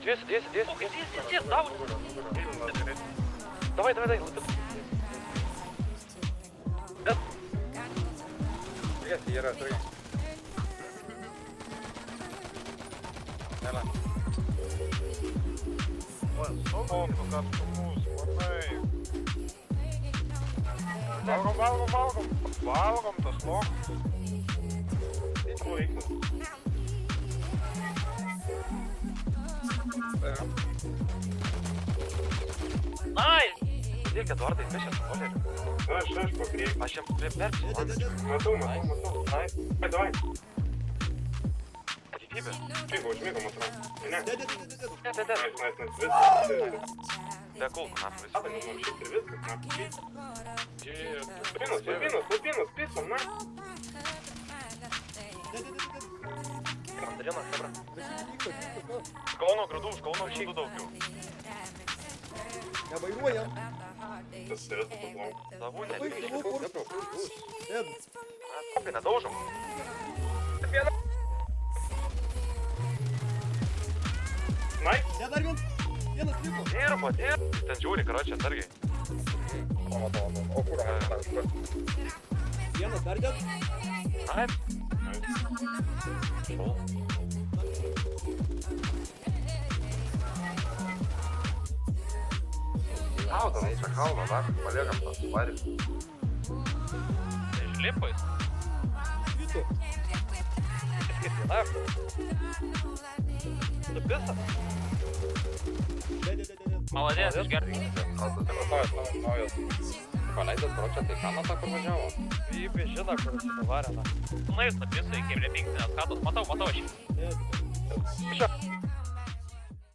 Короче, 200. Давай. Яра, строй. Давай. Valgom tas loks. Ай! Делька, Эдуарда, ты сейчас более. Aš pakreip. Aš jam persiu. Matau. Давай. Gyvybė. Užmėgom, atrodo. Ne. Ne. Be kulkų, nafis. Спинус, писом, на. Дарина, добра. Už Kauno grūdų daugiau. Nevairuojam. Savų ne. Baig savų kur. Ed. Kokai nedaužom. Ne dar vienas liko. Dirba. Ten žiūri, karočią, atsargiai. O kur? Vienas dar dėt. Ai. Šol. Auto, čia kalno, na, paliekam tas varį. Išlipai. Vito. Na. Tu pisa. Молодец, išgerti. Naujas. Paleidęs bročią, tai ką nuo tą kur važiavo? Vybai žino, kur atsidavarė. Na, jis napisai, kaip liepinkinės katos. Matau aš. Ed. Iš čia.